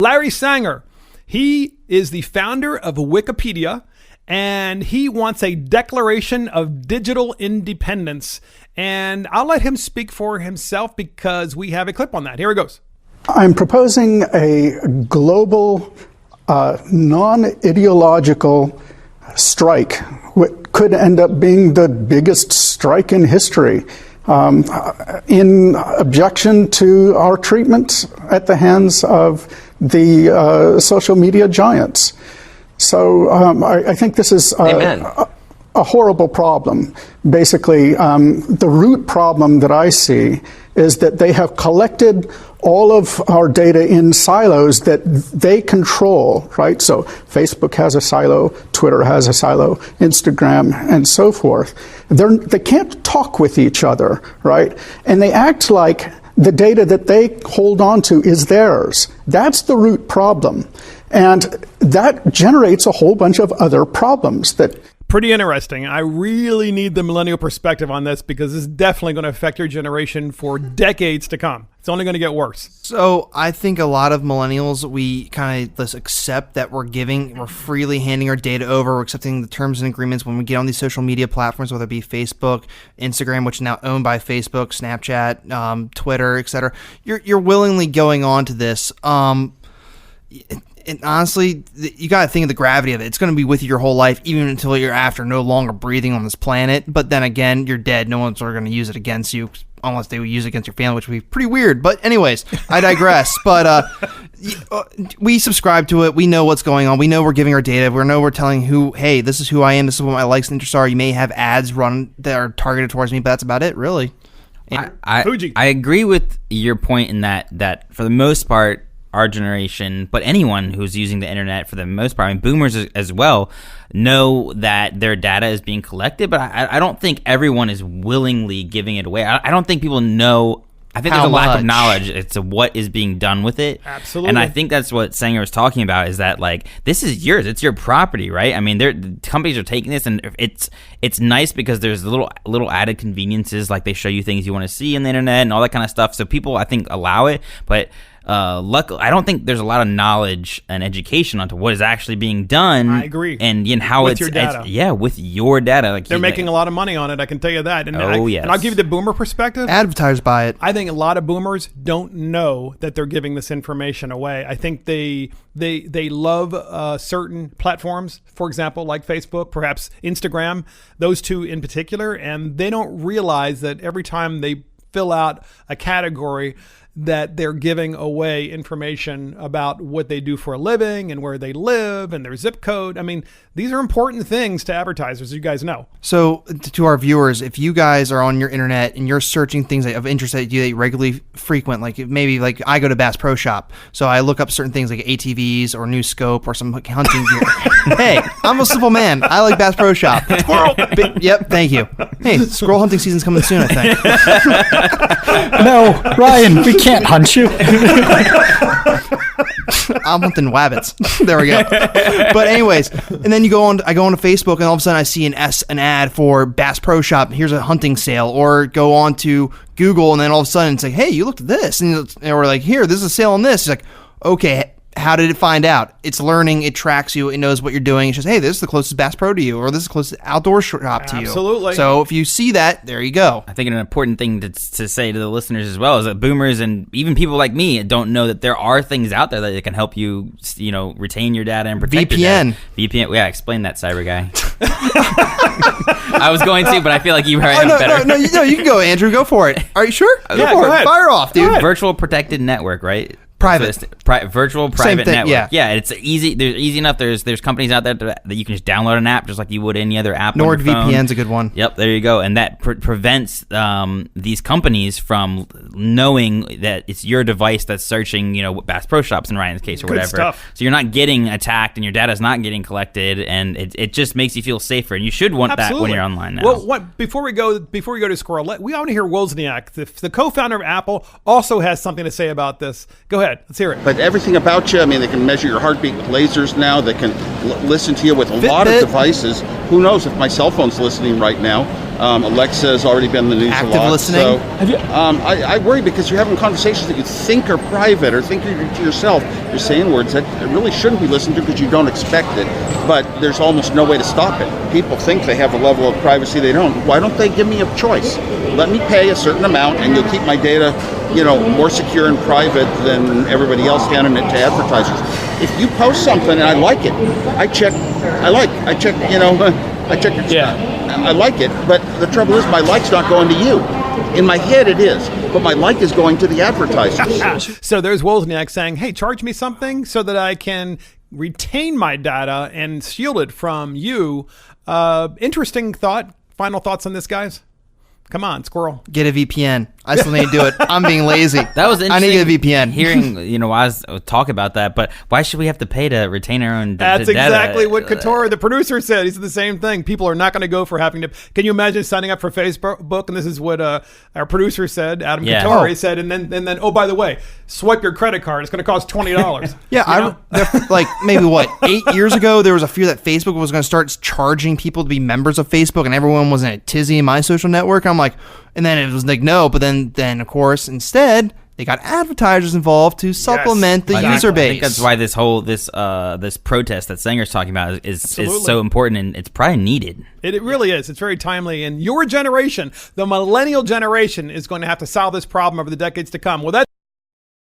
Larry Sanger, he is the founder of Wikipedia, and he wants a declaration of digital independence. And I'll let him speak for himself because we have a clip on that. Here he goes. I'm proposing a global, non-ideological strike, what could end up being the biggest strike in history, in objection to our treatment at the hands of the social media giants. So I think this is a horrible problem. Basically, the root problem that I see is that they have collected all of our data in silos that they control, right? So Facebook has a silo, Twitter has a silo, Instagram, and so forth. They can't talk with each other, right? And they act like the data that they hold on to is theirs. That's the root problem. And that generates a whole bunch of other problems that... Pretty interesting. I really need the millennial perspective on this because this is definitely going to affect your generation for decades to come. It's only going to get worse. So I think a lot of millennials, we kind of just accept that we're freely handing our data over. We're accepting the terms and agreements when we get on these social media platforms, whether it be Facebook, Instagram, which is now owned by Facebook, Snapchat, Twitter, etc. You're willingly going on to this. And honestly, you got to think of the gravity of it. It's going to be with you your whole life, even until you're after no longer breathing on this planet. But then again, you're dead. No one's going to use it against you, unless they would use it against your family, which would be pretty weird. But anyways, I digress. But we subscribe to it. We know what's going on. We know we're giving our data. We know we're telling hey, this is who I am. This is what my likes and interests are. You may have ads run that are targeted towards me, but that's about it, really. I agree with your point in that for the most part, our generation, but anyone who's using the internet for the most part, I mean, boomers as well, know that their data is being collected, but I don't think everyone is willingly giving it away. I don't think people know. I think there's a lack of knowledge as to what is being done with it. Absolutely. And I think that's what Sanger was talking about, is that, like, this is yours. It's your property, right? I mean, the companies are taking this, and it's nice because there's little added conveniences, like they show you things you want to see on the internet and all that kind of stuff. So people, I think, allow it, but luckily, I don't think there's a lot of knowledge and education onto what is actually being done. I agree. And how with your data. With your data. Like, they're making a lot of money on it, I can tell you that. And yes. And I'll give you the boomer perspective. Advertisers buy it. I think a lot of boomers don't know that they're giving this information away. I think they love certain platforms, for example, like Facebook, perhaps Instagram, those two in particular, and they don't realize that every time they fill out a category that they're giving away information about what they do for a living and where they live and their zip code. I mean, these are important things to advertisers, you guys know. So to our viewers, if you guys are on your internet and you're searching things of interest that you regularly frequent, like maybe like I go to Bass Pro Shop, so I look up certain things like ATVs or New Scope or some hunting gear. Hey, I'm a simple man. I like Bass Pro Shop. Squirrel. Yep, thank you. Hey, squirrel hunting season's coming soon, I think. No, Ryan, we can't hunt you. I'm hunting wabbits. There we go. But anyways, and then I go onto Facebook, and all of a sudden I see an ad for Bass Pro Shop. Here's a hunting sale. Or go on to Google, and then all of a sudden it's like, hey, you looked at this, and we're like, here, this is a sale on this. It's like, okay. How did it find out? It's learning, it tracks you, it knows what you're doing. It says, hey, this is the closest Bass Pro to you, or this is the closest outdoor shop to you. Absolutely. So if you see that, there you go. I think an important thing to say to the listeners as well is that boomers and even people like me don't know that there are things out there that can help you, retain your data and protect your data. VPN. Yeah, explain that, cyber guy. I was going to, but I feel like you have better. No, you can go, Andrew. Go for it. Are you sure? Yeah, go for ahead. it. Fire off, dude. Virtual protected network, right? Private. Virtual private network. Yeah, it's easy. There's easy enough. There's companies out there that you can just download an app just like you would any other app. NordVPN's a good one. Yep, there you go. And that prevents these companies from knowing that it's your device that's searching, Bass Pro Shops in Ryan's case or whatever. Stuff. So you're not getting attacked and your data's not getting collected, and it just makes you feel safer. And you should want that when you're online now. Well, before we go to Squirrel, we want to hear Wozniak, the co-founder of Apple, also has something to say about this. Go ahead, let's hear it. But everything about you, I mean, they can measure your heartbeat with lasers now. They can listen to you with a lot of devices. Who knows if my cell phone's listening right now? Alexa has already been in the news Active a lot. listening? So, I worry because you're having conversations that you think are private or think you're to yourself. You're saying words that really shouldn't be listened to because you don't expect it. But there's almost no way to stop it. People think they have a level of privacy they don't. Why don't they give me a choice? Let me pay a certain amount and you'll keep my data, more secure and private than everybody else handing it to advertisers. If you post something and I like it, I check I like it, but the trouble is my like's not going to you. In my head it is, but my like is going to the advertisers. So there's Wozniak saying, hey, charge me something so that I can retain my data and shield it from you. Interesting thought. Final thoughts on this, guys? Come on, squirrel. Get a VPN. I still need to do it. I'm being lazy. That was interesting. I need to get a VPN. Hearing, Waz talk about that, but why should we have to pay to retain our own data? That's exactly what Couture, the producer, said. He said the same thing. People are not going to go for having to. Can you imagine signing up for Facebook? And this is what our producer said, Adam Couture. He said, and then, oh, by the way, swipe your credit card. It's going to cost $20. Yeah, like maybe 8 years ago, there was a fear that Facebook was going to start charging people to be members of Facebook, and everyone was in a tizzy in my social network. I'm like, and then it was like, no, but then of course, instead, they got advertisers involved to supplement the user base. I think that's why this protest that Sanger's talking about is so important, and it's probably needed. It really is. It's very timely. And your generation, the millennial generation, is going to have to solve this problem over the decades to come. Well,